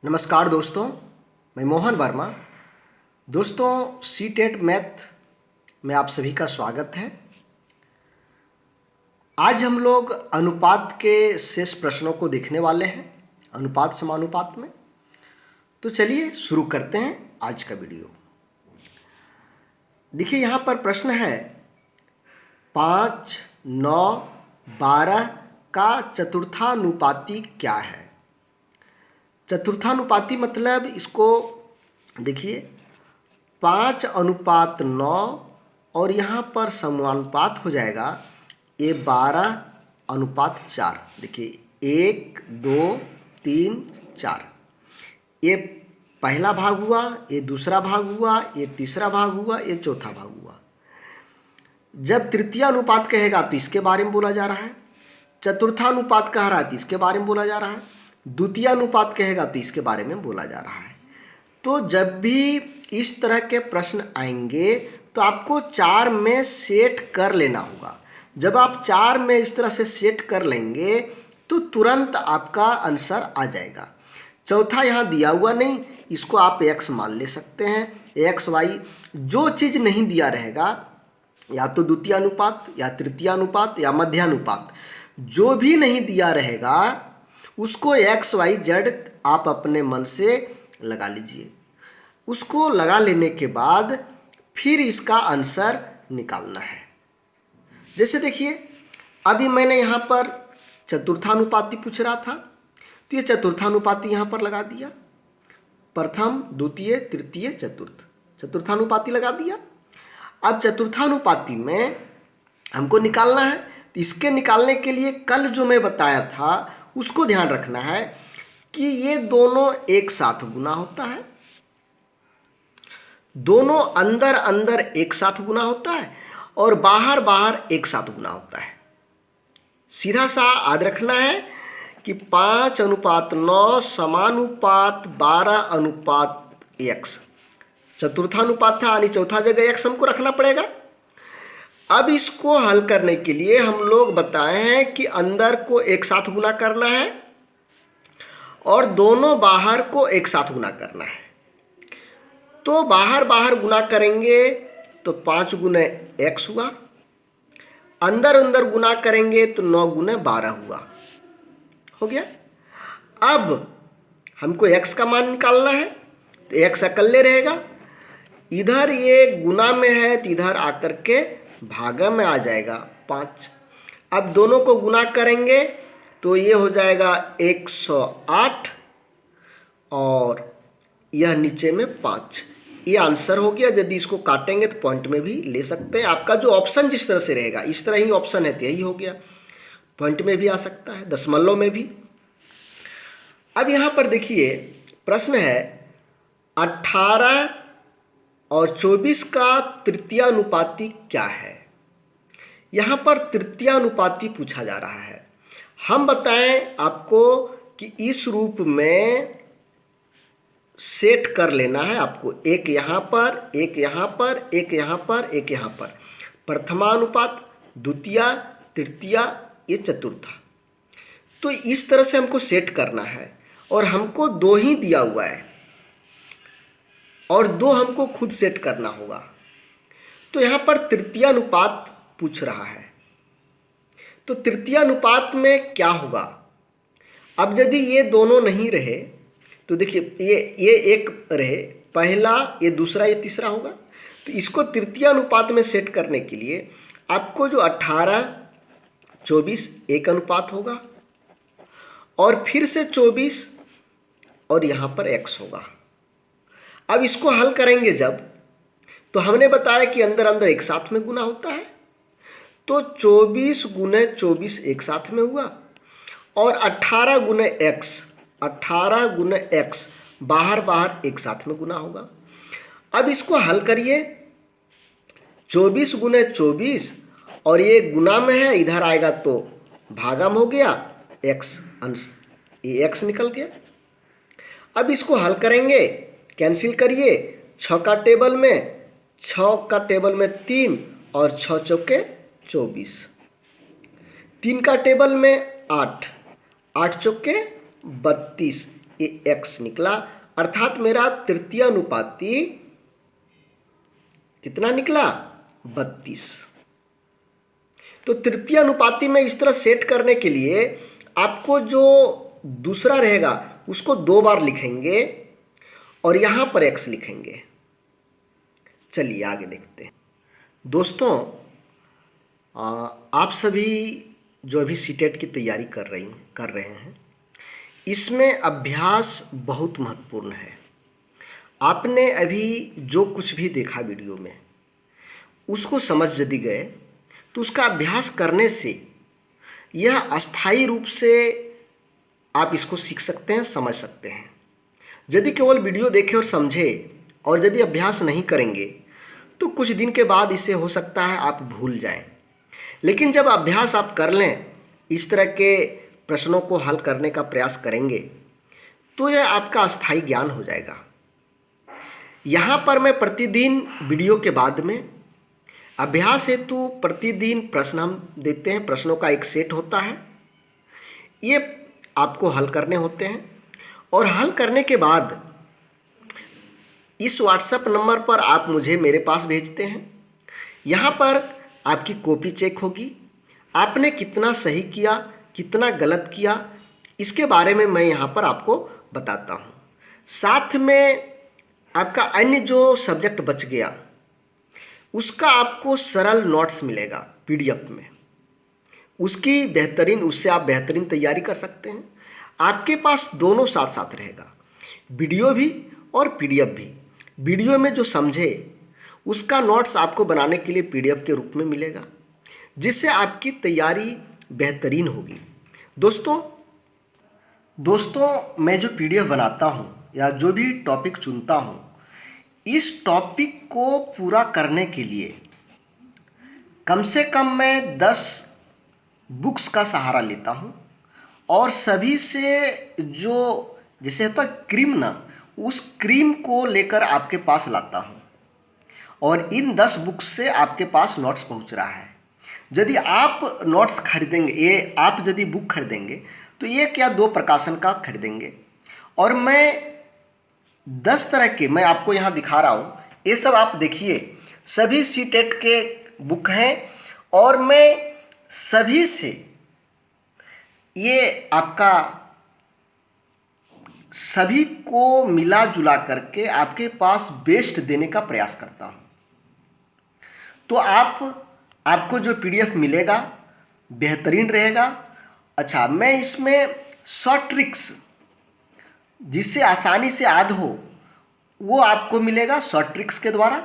नमस्कार दोस्तों, मैं मोहन वर्मा। दोस्तों, सीटेट मैथ में आप सभी का स्वागत है। आज हम लोग अनुपात के शेष प्रश्नों को देखने वाले हैं, अनुपात समानुपात में। तो चलिए शुरू करते हैं आज का वीडियो। देखिए, यहाँ पर प्रश्न है 5, 9, 12 का चतुर्थानुपाती क्या है। चतुर्थानुपाती मतलब इसको देखिए 5:9 और यहाँ पर समानुपात हो जाएगा ये 12:4। देखिए 1, 2, 3, 4, ये पहला भाग हुआ, ये दूसरा भाग हुआ, ये तीसरा भाग हुआ, ये चौथा भाग हुआ। जब तृतीय अनुपात कहेगा तो इसके बारे में बोला जा रहा है, चतुर्थानुपात कह रहा है तो इसके बारे में बोला जा रहा है, द्वितीय अनुपात कहेगा तो इसके बारे में बोला जा रहा है। तो जब भी इस तरह के प्रश्न आएंगे तो आपको 4 में सेट कर लेना होगा। जब आप 4 में इस तरह से सेट कर लेंगे तो तुरंत आपका आंसर आ जाएगा। चौथा यहाँ दिया हुआ नहीं, इसको आप x मान ले सकते हैं। x y जो चीज़ नहीं दिया रहेगा, या तो द्वितीय अनुपात या तृतीय अनुपात या मध्यानुपात, जो भी नहीं दिया रहेगा उसको x y z आप अपने मन से लगा लीजिए। उसको लगा लेने के बाद फिर इसका आंसर निकालना है। जैसे देखिए, अभी मैंने यहाँ पर चतुर्थानुपाती पूछ रहा था तो ये चतुर्थानुपाती यहाँ पर लगा दिया। प्रथम, द्वितीय, तृतीय, चतुर्थ, चतुर्थानुपाती लगा दिया। अब चतुर्थानुपाती में हमको निकालना है, तो इसके निकालने के लिए कल जो मैं बताया था उसको ध्यान रखना है कि ये दोनों एक साथ गुना होता है, दोनों अंदर अंदर एक साथ गुना होता है और बाहर बाहर एक साथ गुना होता है। सीधा सा याद रखना है कि 5:9 समानुपात 12:x। चतुर्थानुपात था यानी चौथा जगह x हमको रखना पड़ेगा। अब इसको हल करने के लिए हम लोग बताए हैं कि अंदर को एक साथ गुना करना है और दोनों बाहर को एक साथ गुना करना है। तो बाहर बाहर गुना करेंगे तो 5 गुने x हुआ, अंदर अंदर गुना करेंगे तो 9 गुने 12 हुआ। हो गया। अब हमको x का मान निकालना है तो x अकेले रहेगा, इधर ये गुना में है तो इधर आकर के भागा में आ जाएगा 5। अब दोनों को गुना करेंगे तो ये हो जाएगा 108 और यह नीचे में 5। ये आंसर हो गया। यदि इसको काटेंगे तो पॉइंट में भी ले सकते हैं। आपका जो ऑप्शन जिस तरह से रहेगा, इस तरह ही ऑप्शन है तो यही हो गया। पॉइंट में भी आ सकता है, दशमलव में भी। अब यहाँ पर देखिए प्रश्न है 18 और 24 का तृतीयानुपाती क्या है। यहाँ पर तृतीयानुपाती पूछा जा रहा है। हम बताएं आपको कि इस रूप में सेट कर लेना है आपको, एक यहाँ पर, एक यहाँ पर, एक यहाँ पर, एक यहाँ पर। प्रथमानुपात, द्वितीय, तृतीय, ये चतुर्था। तो इस तरह से हमको सेट करना है और हमको 2 ही दिया हुआ है और 2 हमको खुद सेट करना होगा। तो यहाँ पर तृतीयानुपात पूछ रहा है, तो तृतीयानुपात में क्या होगा। अब यदि ये दोनों नहीं रहे तो देखिए ये एक रहे, पहला, ये दूसरा, ये तीसरा होगा। तो इसको तृतीयानुपात में सेट करने के लिए आपको जो 18, 24 एक अनुपात होगा और फिर से 24 और यहाँ पर x होगा। अब इसको हल करेंगे जब, तो हमने बताया कि अंदर अंदर एक साथ में गुना होता है, तो 24 गुने 24 एक साथ में हुआ और 18 गुने x बाहर बाहर एक साथ में गुना होगा। अब इसको हल करिए, 24 गुने 24 और ये गुना में है, इधर आएगा तो भागम हो गया, x अंश, ये x निकल गया। अब इसको हल करेंगे, कैंसिल करिए, 6 का टेबल में 3 और 6 चौके 24, 3 का टेबल में 8, 8 चौके 32, ये x निकला, अर्थात मेरा तृतीय अनुपाती कितना निकला? 32। तो तृतीय अनुपाती में इस तरह सेट करने के लिए आपको जो दूसरा रहेगा उसको 2 बार लिखेंगे और यहाँ पर x लिखेंगे। चलिए आगे देखते हैं। दोस्तों, आप सभी जो अभी सीटेट की तैयारी कर रहे हैं, इसमें अभ्यास बहुत महत्वपूर्ण है। आपने अभी जो कुछ भी देखा वीडियो में उसको समझ यदि गए तो उसका अभ्यास करने से यह अस्थायी रूप से आप इसको सीख सकते हैं, समझ सकते हैं। यदि केवल वीडियो देखें और समझे और यदि अभ्यास नहीं करेंगे तो कुछ दिन के बाद इसे हो सकता है आप भूल जाएं। लेकिन जब अभ्यास आप कर लें, इस तरह के प्रश्नों को हल करने का प्रयास करेंगे तो यह आपका अस्थायी ज्ञान हो जाएगा। यहाँ पर मैं प्रतिदिन वीडियो के बाद में अभ्यास हेतु प्रतिदिन प्रश्न हम देते हैं। प्रश्नों का एक सेट होता है, ये आपको हल करने होते हैं और हल करने के बाद इस व्हाट्सएप नंबर पर आप मुझे मेरे पास भेजते हैं। यहाँ पर आपकी कॉपी चेक होगी, आपने कितना सही किया, कितना गलत किया, इसके बारे में मैं यहाँ पर आपको बताता हूँ। साथ में आपका अन्य जो सब्जेक्ट बच गया उसका आपको सरल नोट्स मिलेगा पीडीएफ में, उससे आप बेहतरीन तैयारी कर सकते हैं। आपके पास दोनों साथ साथ रहेगा, वीडियो भी और पीडीएफ भी। वीडियो में जो समझे उसका नोट्स आपको बनाने के लिए पीडीएफ के रूप में मिलेगा, जिससे आपकी तैयारी बेहतरीन होगी। दोस्तों मैं जो पीडीएफ बनाता हूँ या जो भी टॉपिक चुनता हूँ, इस टॉपिक को पूरा करने के लिए कम से कम मैं 10 बुक्स का सहारा लेता हूँ और सभी से जो जैसे होता क्रीम ना, उस क्रीम को लेकर आपके पास लाता हूँ और इन 10 बुक्स से आपके पास नोट्स पहुँच रहा है। यदि आप नोट्स खरीदेंगे, आप यदि बुक खरीदेंगे तो एक या 2 प्रकाशन का खरीदेंगे और मैं 10 तरह के मैं आपको यहाँ दिखा रहा हूँ। ये सब आप देखिए, सभी सीटेट के बुक हैं और मैं सभी से ये आपका सभी को मिला जुला करके आपके पास बेस्ट देने का प्रयास करता हूँ। तो आपको जो पीडीएफ मिलेगा बेहतरीन रहेगा। अच्छा, मैं इसमें शॉर्ट ट्रिक्स जिससे आसानी से याद हो वो आपको मिलेगा शॉर्ट ट्रिक्स के द्वारा।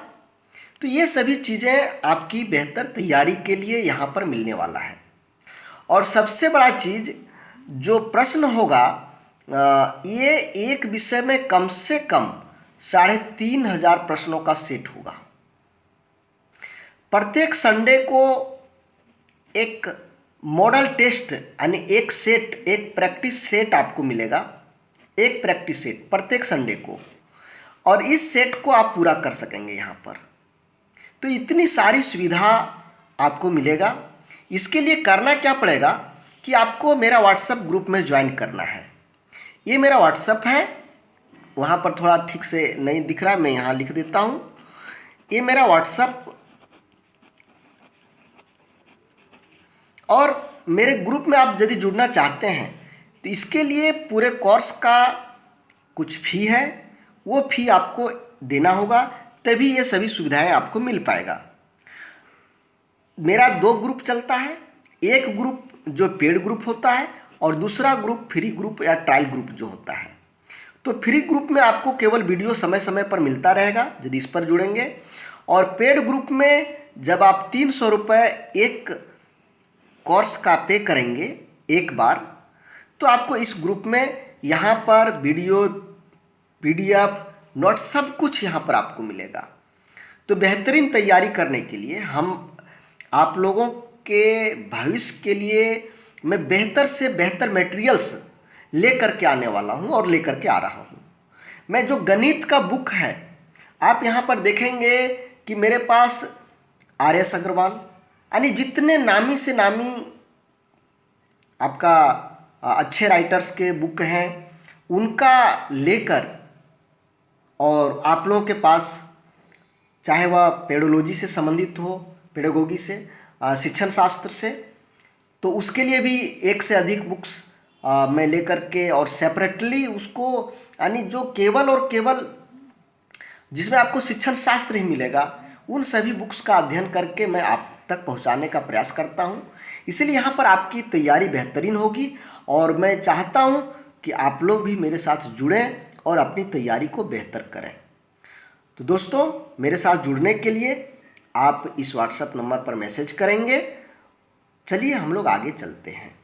तो ये सभी चीज़ें आपकी बेहतर तैयारी के लिए यहाँ पर मिलने वाला है। और सबसे बड़ा चीज़ जो प्रश्न होगा, ये एक विषय में कम से कम 3500 प्रश्नों का सेट होगा। प्रत्येक संडे को एक मॉडल टेस्ट यानी एक प्रैक्टिस सेट आपको मिलेगा, एक प्रैक्टिस सेट प्रत्येक संडे को, और इस सेट को आप पूरा कर सकेंगे यहाँ पर। तो इतनी सारी सुविधा आपको मिलेगा। इसके लिए करना क्या पड़ेगा कि आपको मेरा व्हाट्सएप ग्रुप में ज्वाइन करना है। ये मेरा व्हाट्सएप है, वहाँ पर थोड़ा ठीक से नहीं दिख रहा है, मैं यहाँ लिख देता हूँ। ये मेरा व्हाट्सएप, और मेरे ग्रुप में आप यदि जुड़ना चाहते हैं तो इसके लिए पूरे कोर्स का कुछ फ़ी है, वो फ़ी आपको देना होगा, तभी ये सभी सुविधाएं आपको मिल पाएगा। मेरा 2 ग्रुप चलता है, एक ग्रुप जो पेड ग्रुप होता है और दूसरा ग्रुप फ्री ग्रुप या ट्रायल ग्रुप जो होता है। तो फ्री ग्रुप में आपको केवल वीडियो समय समय पर मिलता रहेगा यदि इस पर जुड़ेंगे, और पेड ग्रुप में जब आप 300 रुपये एक कोर्स का पे करेंगे एक बार, तो आपको इस ग्रुप में यहाँ पर वीडियो, पीडीएफ, नोट सब कुछ यहाँ पर आपको मिलेगा। तो बेहतरीन तैयारी करने के लिए हम आप लोगों के भविष्य के लिए मैं बेहतर से बेहतर मटेरियल्स लेकर के आने वाला हूँ और लेकर के आ रहा हूँ। मैं जो गणित का बुक है, आप यहाँ पर देखेंगे कि मेरे पास आर.एस. अग्रवाल यानी जितने नामी से नामी आपका अच्छे राइटर्स के बुक हैं उनका लेकर, और आप लोगों के पास चाहे वह पेडोलॉजी से संबंधित हो, पेडागोगी से, शिक्षण शास्त्र से, तो उसके लिए भी एक से अधिक बुक्स मैं लेकर के और सेपरेटली उसको, यानी जो केवल और केवल जिसमें आपको शिक्षण शास्त्र ही मिलेगा, उन सभी बुक्स का अध्ययन करके मैं आप तक पहुंचाने का प्रयास करता हूं। इसलिए यहाँ पर आपकी तैयारी बेहतरीन होगी और मैं चाहता हूं कि आप लोग भी मेरे साथ जुड़ें और अपनी तैयारी को बेहतर करें। तो दोस्तों, मेरे साथ जुड़ने के लिए आप इस व्हाट्सएप नंबर पर मैसेज करेंगे। चलिए हम लोग आगे चलते हैं।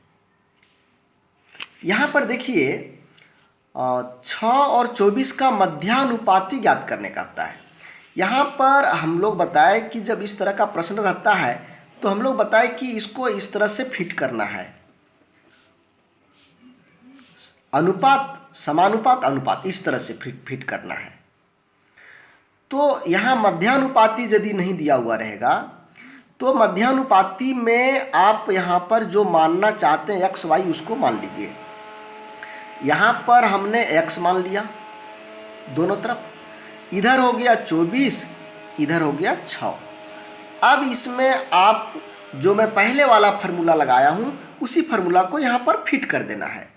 यहाँ पर देखिए 6 और 24 का मध्यानुपाती ज्ञात करने का आता है। यहाँ पर हम लोग बताएं कि जब इस तरह का प्रश्न रहता है तो हम लोग बताएं कि इसको इस तरह से फिट करना है, अनुपात, समानुपात, अनुपात, इस तरह से फिट करना है। तो यहाँ मध्यानुपाती यदि नहीं दिया हुआ रहेगा तो मध्यानुपाती में आप यहाँ पर जो मानना चाहते हैं एक्स वाई, उसको मान लीजिए। यहाँ पर हमने x मान लिया दोनों तरफ, इधर हो गया 24, इधर हो गया 6। अब इसमें आप जो मैं पहले वाला फार्मूला लगाया हूँ उसी फार्मूला को यहाँ पर फिट कर देना है।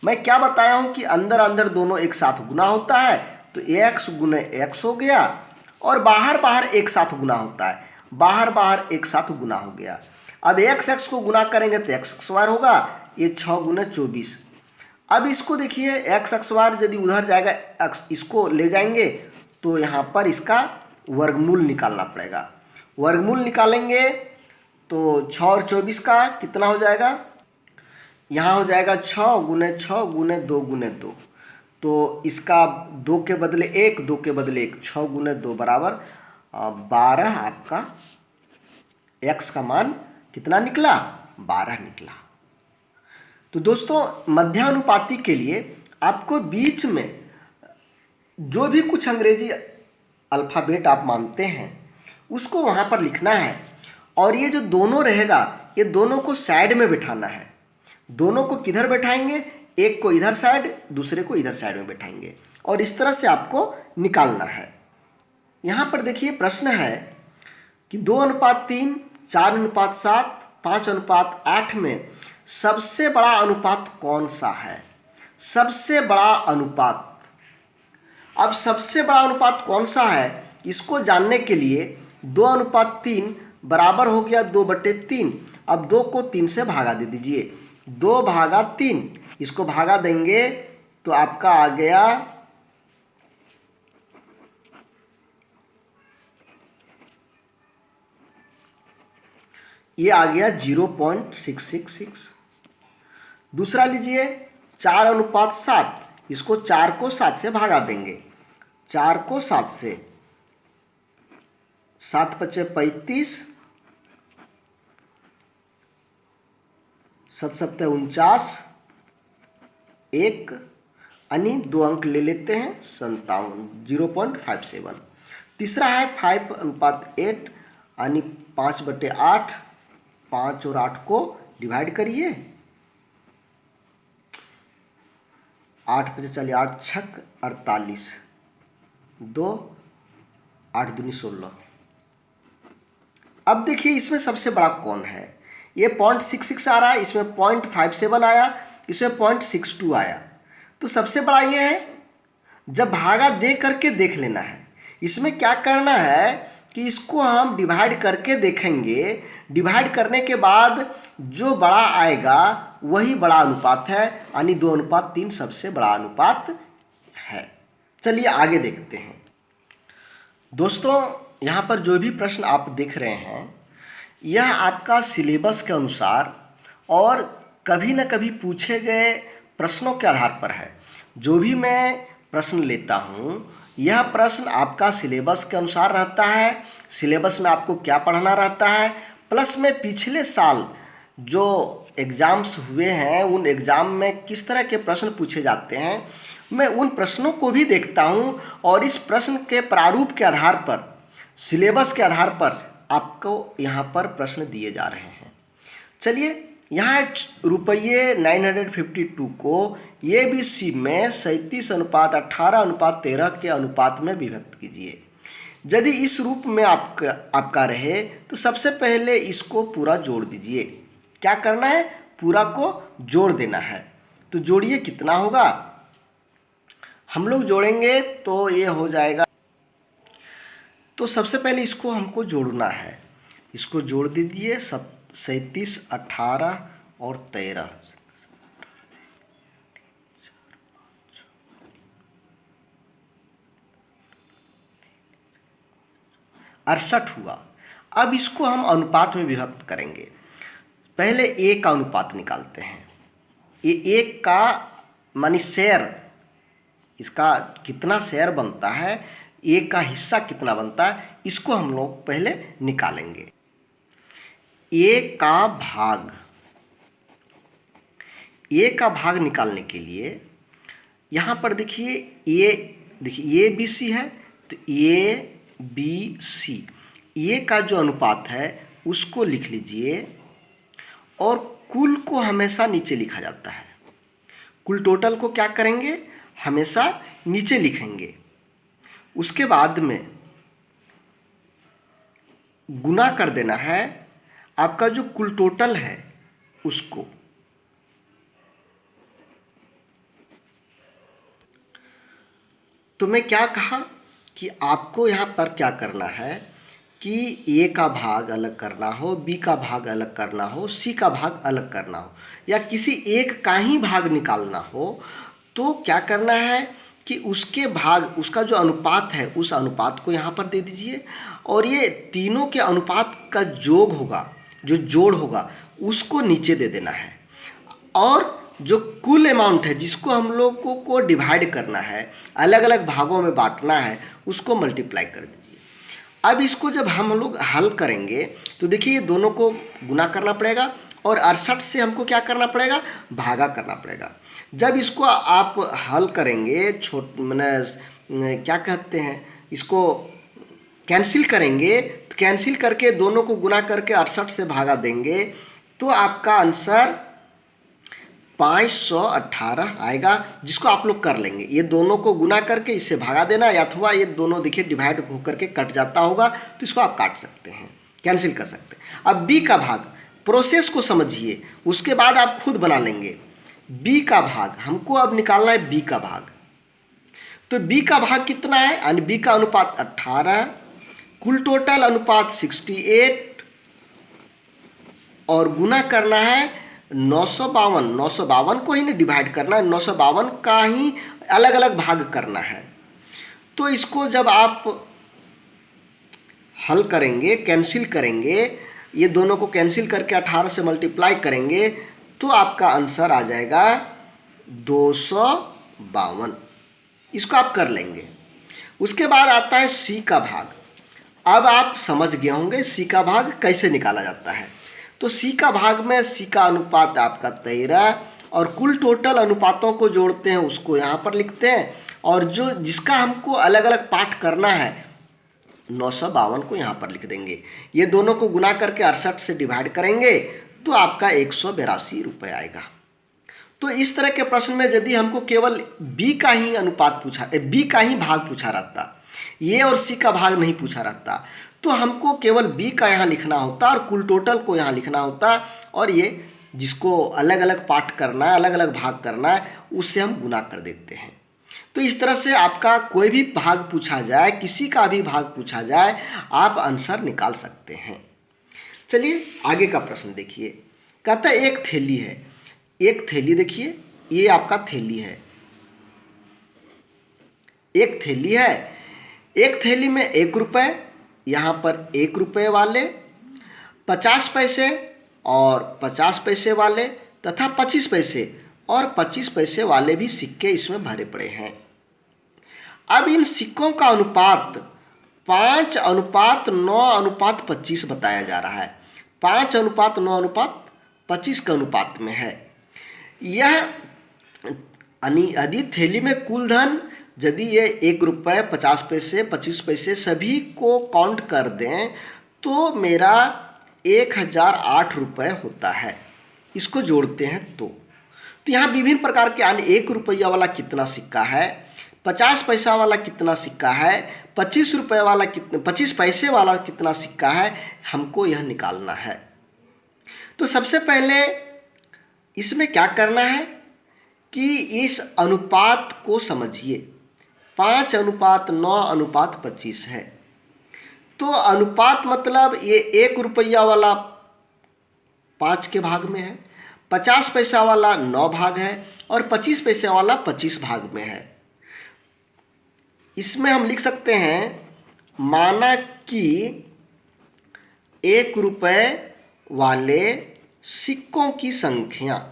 मैं क्या बताया हूँ कि अंदर अंदर दोनों एक साथ गुना होता है, तो x गुने x हो गया, और बाहर बाहर एक साथ गुना होता है, बाहर बाहर एक साथ गुना हो गया। अब x को गुना करेंगे तो x स्क्वायर होगा, ये 6 गुने 24। अब इसको देखिए x स्क्वायर यदि उधर जाएगा, इसको ले जाएंगे तो यहाँ पर इसका वर्गमूल निकालना पड़ेगा। वर्गमूल निकालेंगे तो 6 और 24 का कितना हो जाएगा, यहाँ हो जाएगा 6 गुने 6 गुने 2 गुने 2। तो इसका 2 के बदले 1, 2 के बदले 1, 6 गुने 2 बराबर 12। आपका x का मान कितना निकला, 12 निकला। तो दोस्तों, मध्यानुपाती के लिए आपको बीच में जो भी कुछ अंग्रेजी अल्फ़ाबेट आप मानते हैं उसको वहाँ पर लिखना है, और ये जो दोनों रहेगा ये दोनों को साइड में बिठाना है। दोनों को किधर बैठाएंगे, एक को इधर साइड, दूसरे को इधर साइड में बैठाएंगे, और इस तरह से आपको निकालना है। यहाँ पर देखिए प्रश्न है कि 2:3, 4:7, 5:8 में सबसे बड़ा अनुपात कौन सा है। सबसे बड़ा अनुपात, अब सबसे बड़ा अनुपात कौन सा है इसको जानने के लिए 2:3 बराबर हो गया 2/3। अब 2 को 3 से भागा दे दीजिए, 2/3, इसको भागा देंगे तो आपका आ गया ये आ गया 0.666। दूसरा लीजिए 4:7, इसको 4 को 7 से भागा देंगे, 4 को 7 से, 7 × 5 = 35, 7 × 7 = 49, 1 यानी 2 अंक ले लेते हैं, 57, 0.57। तीसरा है 5:8 यानी 5/8, 5 और 8 को डिवाइड करिए, 8 × 5 = 8, 6 × 48, 2, 8 दूनी 16। अब देखिए इसमें सबसे बड़ा कौन है, ये 0.66 आ रहा है, इसमें 0.57 आया, इसमें 0.62 आया। तो सबसे बड़ा ये है। जब भागा दे करके देख लेना है, इसमें क्या करना है कि इसको हम डिवाइड करके देखेंगे। डिवाइड करने के बाद जो बड़ा आएगा वही बड़ा अनुपात है, यानी 2:3 सबसे बड़ा अनुपात है। चलिए आगे देखते हैं। दोस्तों, यहाँ पर जो भी प्रश्न आप देख रहे हैं यह आपका सिलेबस के अनुसार और कभी न कभी पूछे गए प्रश्नों के आधार पर है। जो भी मैं प्रश्न लेता हूँ यह प्रश्न आपका सिलेबस के अनुसार रहता है। सिलेबस में आपको क्या पढ़ना रहता है, प्लस में पिछले साल जो एग्ज़ाम्स हुए हैं उन एग्ज़ाम में किस तरह के प्रश्न पूछे जाते हैं, मैं उन प्रश्नों को भी देखता हूं, और इस प्रश्न के प्रारूप के आधार पर, सिलेबस के आधार पर आपको यहाँ पर प्रश्न दिए जा रहे हैं। चलिए यहाँ रुपये 952 को ए बी सी में 37:18:13 के अनुपात में विभक्त कीजिए। यदि इस रूप में आपका रहे तो सबसे पहले इसको पूरा जोड़ दीजिए। क्या करना है? पूरा को जोड़ देना है। तो जोड़िए, कितना होगा? हम लोग जोड़ेंगे तो ये हो जाएगा। तो सबसे पहले इसको हमको जोड़ना है। इसको जोड़ दीजिए, 37, 18 और 13, 68 हुआ। अब इसको हम अनुपात में विभक्त करेंगे। पहले ए का अनुपात निकालते हैं। ये एक का मानी शेयर, इसका कितना शेयर बनता है, एक का हिस्सा कितना बनता है, इसको हम लोग पहले निकालेंगे। एक का भाग निकालने के लिए यहाँ पर देखिए ए बी सी है, तो ए बी सी, ए का जो अनुपात है उसको लिख लीजिए। और कुल को हमेशा नीचे लिखा जाता है। कुल टोटल को क्या करेंगे? हमेशा नीचे लिखेंगे। उसके बाद में गुना कर देना है आपका जो कुल टोटल है उसको। तो मैं क्या कहा कि आपको यहाँ पर क्या करना है कि ए का भाग अलग करना हो, बी का भाग अलग करना हो, सी का भाग अलग करना हो, या किसी एक का ही भाग निकालना हो, तो क्या करना है कि उसके भाग, उसका जो अनुपात है उस अनुपात को यहाँ पर दे दीजिए। और ये तीनों के अनुपात का योग होगा, जो जोड़ होगा, उसको नीचे दे देना है। और जो कुल अमाउंट है जिसको हम लोगों को डिवाइड करना है, अलग अलग भागों में बांटना है, उसको मल्टीप्लाई कर दीजिए। अब इसको जब हम लोग हल करेंगे तो देखिए ये दोनों को गुना करना पड़ेगा और 68 से हमको क्या करना पड़ेगा? भागा करना पड़ेगा। जब इसको आप हल करेंगे, मैंने क्या कहते हैं, इसको कैंसिल करेंगे, तो कैंसिल करके दोनों को गुना करके 68 से भागा देंगे तो आपका आंसर 518 आएगा, जिसको आप लोग कर लेंगे। ये दोनों को गुना करके इससे भागा देना, या अथवा ये दोनों देखिए डिवाइड होकर के कट जाता होगा तो इसको आप काट सकते हैं, कैंसिल कर सकते हैं। अब बी का भाग, प्रोसेस को समझिए, उसके बाद आप खुद बना लेंगे। बी का भाग हमको अब निकालना है, बी का भाग। तो बी का भाग कितना है? यानी बी का अनुपात 18, कुल टोटल अनुपात 68 और गुना करना है 952 को ही नहीं डिवाइड करना है, 952 का ही अलग अलग भाग करना है। तो इसको जब आप हल करेंगे, कैंसिल करेंगे, ये दोनों को कैंसिल करके 18 से मल्टीप्लाई करेंगे तो आपका आंसर आ जाएगा 252। इसको आप कर लेंगे। उसके बाद आता है सी का भाग। अब आप समझ गए होंगे सी का भाग कैसे निकाला जाता है। तो सी का भाग में सी का अनुपात आपका 13 और कुल टोटल अनुपातों को जोड़ते हैं, उसको यहाँ पर लिखते हैं। और जो जिसका हमको अलग अलग पार्ट करना है 952 को यहाँ पर लिख देंगे। ये दोनों को गुना करके 68 से डिवाइड करेंगे तो आपका 182 रुपये आएगा। तो इस तरह के प्रश्न में यदि हमको केवल बी का ही अनुपात बी का ही भाग पूछा रहता, ये और सी का भाग नहीं पूछा रहता, तो हमको केवल बी का यहाँ लिखना होता और कुल टोटल को यहाँ लिखना होता, और ये जिसको अलग अलग पार्ट करना है, अलग अलग भाग करना है, उससे हम गुना कर देते हैं। तो इस तरह से आपका कोई भी भाग पूछा जाए, किसी का भी भाग पूछा जाए, आप आंसर निकाल सकते हैं। चलिए आगे का प्रश्न देखिए। कहता है एक थैली है, एक थैली देखिए, ये आपका थैली है, एक थैली है। एक थैली में 1 रुपये, यहाँ पर 1 रुपये वाले, 50 पैसे और 50 पैसे वाले तथा 25 पैसे और 25 पैसे वाले भी सिक्के इसमें भरे पड़े हैं। अब इन सिक्कों का अनुपात 5:9:25 बताया जा रहा है। 5:9:25 के अनुपात में है। यह यदि थैली में कुल धन, यदि ये 1 रुपये, 50 पैसे, 25 पैसे सभी को काउंट कर दें तो मेरा 1008 रुपये होता है। इसको जोड़ते हैं तो यहाँ विभिन्न प्रकार के अन्य 1 रुपया वाला कितना सिक्का है, 50 पैसा वाला कितना सिक्का है, 25 रुपये वाला कितना, 25 पैसे वाला कितना सिक्का है, हमको यह निकालना है। तो सबसे पहले इसमें क्या करना है कि इस अनुपात को समझिए। 5:9:25 है। तो अनुपात मतलब ये 1 रुपया वाला 5 के भाग में है, 50 पैसा वाला 9 भाग है और 25 पैसे वाला 25 भाग में है। इसमें हम लिख सकते हैं, माना कि 1 रुपये वाले सिक्कों की संख्या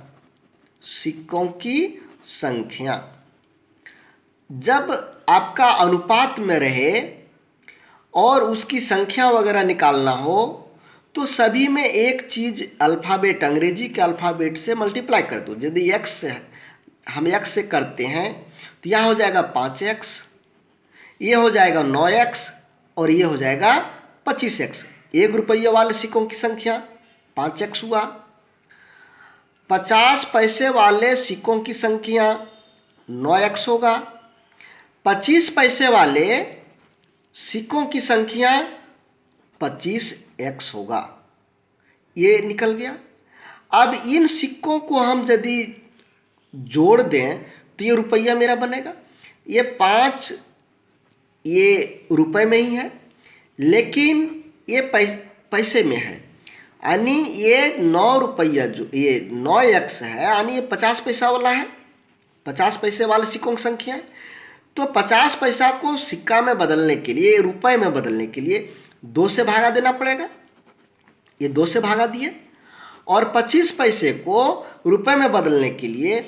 जब आपका अनुपात में रहे और उसकी संख्या वगैरह निकालना हो तो सभी में एक चीज़ अल्फ़ाबेट, अंग्रेजी के अल्फ़ाबेट से मल्टीप्लाई कर दो। यदि x से हम x से करते हैं तो यह हो जाएगा 5x, ये हो जाएगा 9x और ये हो जाएगा 25x। 1 रुपये वाले सिक्कों की संख्या 5x हुआ। 50 पैसे वाले सिक्कों की संख्या 9x होगा। 25 पैसे वाले सिक्कों की संख्या 25x होगा। ये निकल गया। अब इन सिक्कों को हम यदि जोड़ दें तो ये रुपया मेरा बनेगा। ये 5 ये रुपए में ही है, लेकिन ये पैसे में है, यानी ये 9 रुपया जो ये 9x है, यानी ये 50 पैसा वाला है, 50 पैसे वाले सिक्कों की संख्या है। तो 50 पैसा को सिक्का में बदलने के लिए, रुपए में बदलने के लिए 2 से भागा देना पड़ेगा। ये 2 से भागा दिए। और 25 पैसे को रुपए में बदलने के लिए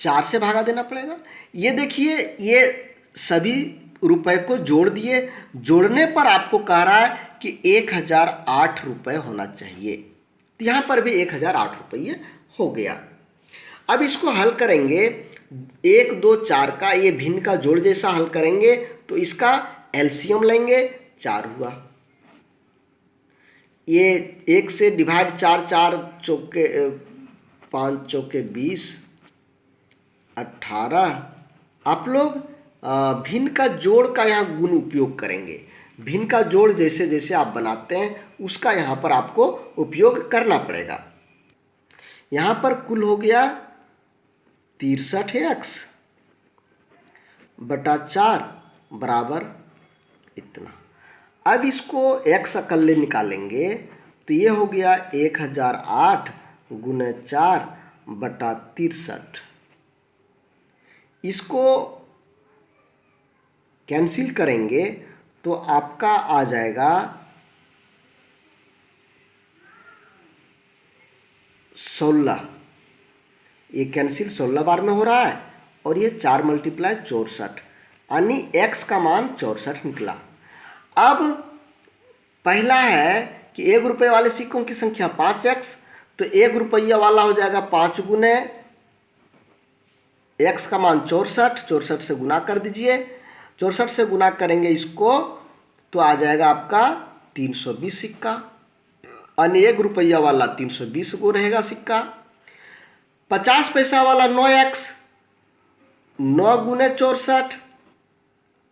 4 से भागा देना पड़ेगा। ये देखिए, ये सभी रुपए को जोड़ दिए। जोड़ने पर आपको कह रहा है कि 1008 रुपये होना चाहिए। तो यहाँ पर भी 1008 रुपये हो गया। अब इसको हल करेंगे 1, 2, 4 का, ये भिन्न का जोड़ जैसा हल करेंगे तो इसका एलसीएम लेंगे, 4 हुआ। ये 1 से डिवाइड 4, 4 चौके 5 चौके 20, 18। आप लोग भिन्न का जोड़ का यहाँ गुण उपयोग करेंगे। भिन्न का जोड़ जैसे जैसे आप बनाते हैं उसका यहाँ पर आपको उपयोग करना पड़ेगा। यहाँ पर कुल हो गया 63x बटा 4 बराबर इतना। अब इसको x अकल्ले निकालेंगे तो ये हो गया 1008 गुने 4 बटा 63। इसको कैंसिल करेंगे तो आपका आ जाएगा 16। ये कैंसिल 16 बार में हो रहा है और ये 4 मल्टीप्लाई 64, यानी x का मान 64 निकला। अब पहला है कि 1 रुपये वाले सिक्कों की संख्या 5x, तो 1 रुपया वाला हो जाएगा 5 गुने x का मान 64, 64 से गुना कर दीजिए। 64 से गुना करेंगे इसको तो आ जाएगा आपका 320 सिक्का, यानी 1 रुपया वाला 320 को रहेगा सिक्का। 50 पैसा वाला 9x, 9 गुने 64,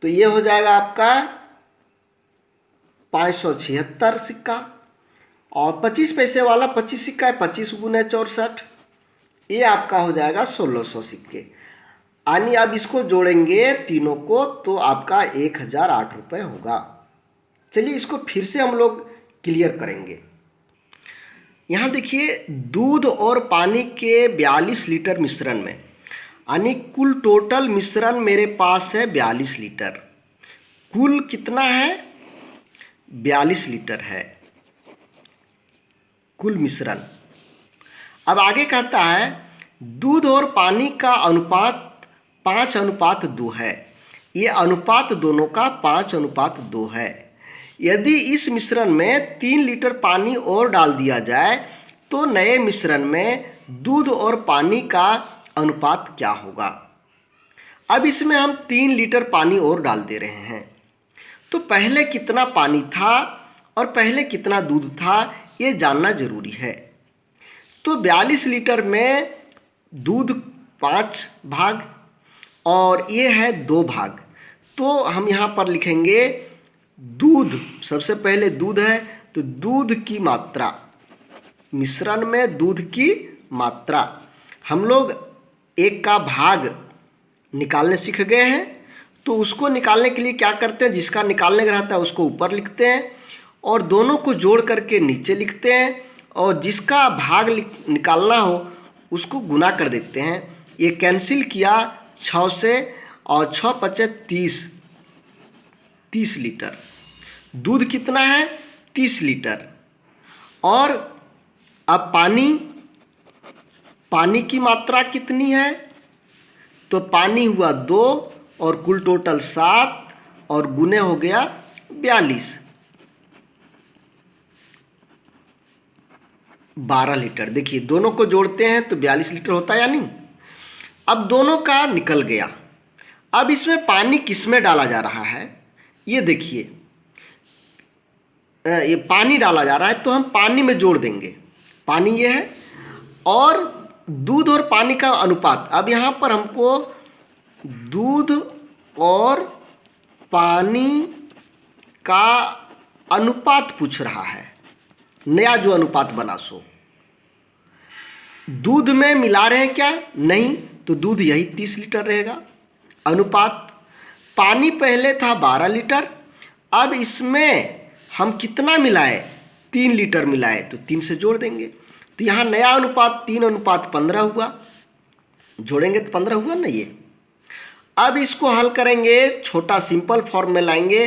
तो ये हो जाएगा आपका 576 सिक्का। और 25 पैसे वाला 25 सिक्का है, 25 गुने 64, ये आपका हो जाएगा 1600 सिक्के। यानी अब इसको जोड़ेंगे तीनों को तो आपका 1008 रुपये होगा। चलिए इसको फिर से हम लोग क्लियर करेंगे। यहाँ देखिए, दूध और पानी के 42 लीटर मिश्रण में, यानी कुल टोटल मिश्रण मेरे पास है 42 लीटर। कुल कितना है? 42 लीटर है कुल मिश्रण। अब आगे कहता है दूध और पानी का अनुपात 5:2 है। ये अनुपात दोनों का 5:2 है। यदि इस मिश्रण में 3 लीटर पानी और डाल दिया जाए तो नए मिश्रण में दूध और पानी का अनुपात क्या होगा? अब इसमें हम 3 लीटर पानी और डाल दे रहे हैं, तो पहले कितना पानी था और पहले कितना दूध था ये जानना जरूरी है। तो 42 लीटर में दूध 5 भाग और ये है 2 भाग। तो हम यहाँ पर लिखेंगे दूध, सबसे पहले दूध है तो दूध की मात्रा, मिश्रण में दूध की मात्रा। हम लोग एक का भाग निकालने सीख गए हैं, तो उसको निकालने के लिए क्या करते हैं, जिसका निकालने का रहता है उसको ऊपर लिखते हैं और दोनों को जोड़ करके नीचे लिखते हैं, और जिसका भाग निकालना हो उसको गुना कर देते हैं। ये कैंसिल किया 6 से, और 6 पचे 30 लीटर। दूध कितना है, 30 लीटर। और अब पानी की मात्रा कितनी है, तो पानी हुआ 2 और कुल टोटल 7 और गुने हो गया 42, 12 लीटर। देखिए दोनों को जोड़ते हैं तो 42 लीटर होता है या नहीं। अब दोनों का निकल गया। अब इसमें पानी किसमें डाला जा रहा है, ये देखिए, ये पानी डाला जा रहा है तो हम पानी में जोड़ देंगे। पानी ये है और दूध और पानी का अनुपात। अब यहाँ पर हमको दूध और पानी का अनुपात पूछ रहा है, नया जो अनुपात बना सो। दूध में मिला रहे हैं क्या, नहीं, तो दूध यही 30 लीटर रहेगा अनुपात। पानी पहले था 12 लीटर, अब इसमें हम कितना मिलाए, 3 लीटर मिलाए, तो 3 से जोड़ देंगे, तो यहाँ नया अनुपात 3:15 हुआ। जोड़ेंगे तो 15 हुआ ना ये। अब इसको हल करेंगे, छोटा सिंपल फॉर्म में लाएंगे,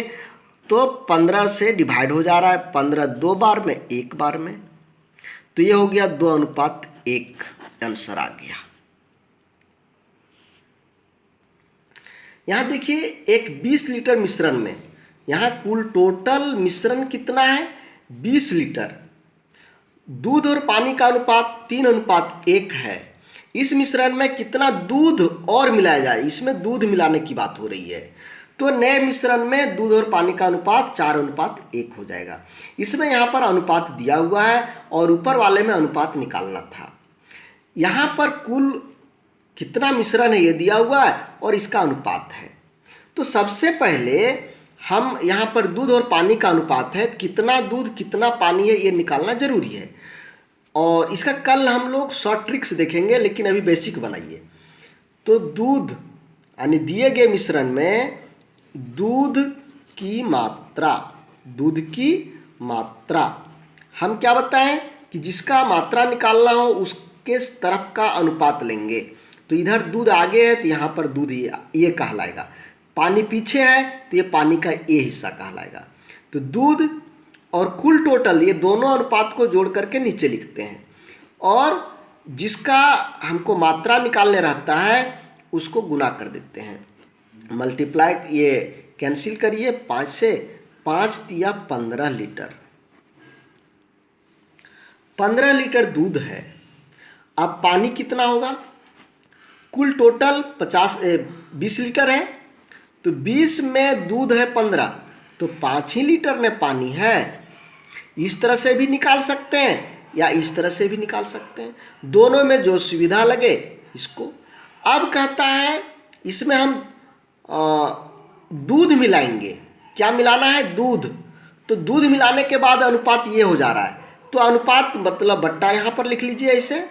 तो 15 से डिवाइड हो जा रहा है, 15 2 बार में, 1 बार में, तो ये हो गया 2:1। आंसर आ गया। यहाँ देखिए एक 20 लीटर मिश्रण में, यहाँ कुल टोटल मिश्रण कितना है, 20 लीटर। दूध और पानी का अनुपात 3:1 है। इस मिश्रण में कितना दूध और मिलाया जाए, इसमें दूध मिलाने की बात हो रही है, तो नए मिश्रण में दूध और पानी का अनुपात 4:1 हो जाएगा। इसमें यहाँ पर अनुपात दिया हुआ है और ऊपर वाले में अनुपात निकालना था। यहाँ पर कुल कितना मिश्रण है ये दिया हुआ है और इसका अनुपात है। तो सबसे पहले हम यहाँ पर दूध और पानी का अनुपात है, कितना दूध कितना पानी है ये निकालना जरूरी है, और इसका कल हम लोग शॉर्ट ट्रिक्स देखेंगे, लेकिन अभी बेसिक बनाइए। तो दूध यानी दिए गए मिश्रण में दूध की मात्रा हम क्या बताएं कि जिसका मात्रा निकालना हो उसके तरफ का अनुपात लेंगे। तो इधर दूध आगे है तो यहाँ पर दूध ये कहलाएगा, पानी पीछे है तो ये पानी का ये हिस्सा कहलाएगा। तो दूध और कुल टोटल ये दोनों अनुपात को जोड़ करके नीचे लिखते हैं, और जिसका हमको मात्रा निकालने रहता है उसको गुना कर देते हैं, मल्टीप्लाई, ये कैंसिल करिए 5 से, 5 तिया 15 लीटर। 15 लीटर दूध है। अब पानी कितना होगा, कुल टोटल 20 लीटर है, तो 20 में दूध है 15, तो 5 ही लीटर में पानी है। इस तरह से भी निकाल सकते हैं या इस तरह से भी निकाल सकते हैं, दोनों में जो सुविधा लगे इसको। अब कहता है इसमें हम दूध मिलाएंगे, क्या मिलाना है, दूध। तो दूध मिलाने के बाद अनुपात ये हो जा रहा है, तो अनुपात मतलब बट्टा यहाँ पर लिख लीजिए ऐसे,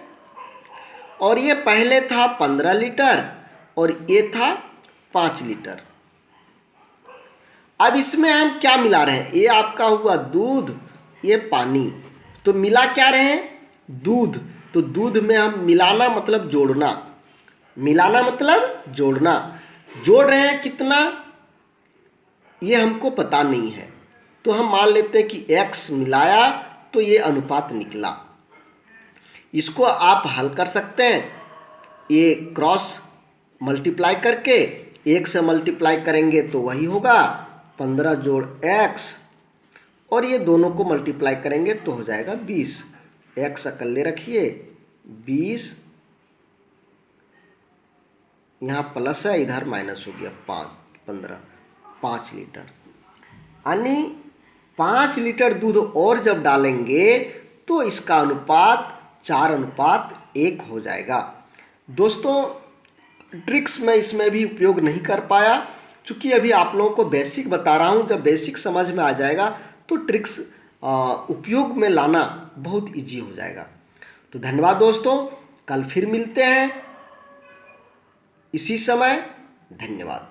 और ये पहले था 15 लीटर और ये था 5 लीटर। अब इसमें हम क्या मिला रहे हैं, ये आपका हुआ दूध, ये पानी, तो मिला क्या रहे हैं, दूध। तो दूध में हम मिलाना मतलब जोड़ना, मिलाना मतलब जोड़ना, जोड़ रहे हैं कितना ये हमको पता नहीं है, तो हम मान लेते हैं कि x मिलाया तो ये अनुपात निकला। इसको आप हल कर सकते हैं, ये क्रॉस मल्टीप्लाई करके 1 से मल्टीप्लाई करेंगे तो वही होगा 15 जोड़ x, और ये दोनों को मल्टीप्लाई करेंगे तो हो जाएगा 20। x अकेले रखिए 20, यहाँ प्लस है इधर माइनस हो गया 5 लीटर। यानी 5 लीटर दूध और जब डालेंगे तो इसका अनुपात 4:1 हो जाएगा। दोस्तों ट्रिक्स मैं इसमें भी उपयोग नहीं कर पाया, चूँकि अभी आप लोगों को बेसिक बता रहा हूँ। जब बेसिक समझ में आ जाएगा तो ट्रिक्स उपयोग में लाना बहुत इजी हो जाएगा। तो धन्यवाद दोस्तों, कल फिर मिलते हैं इसी समय। धन्यवाद।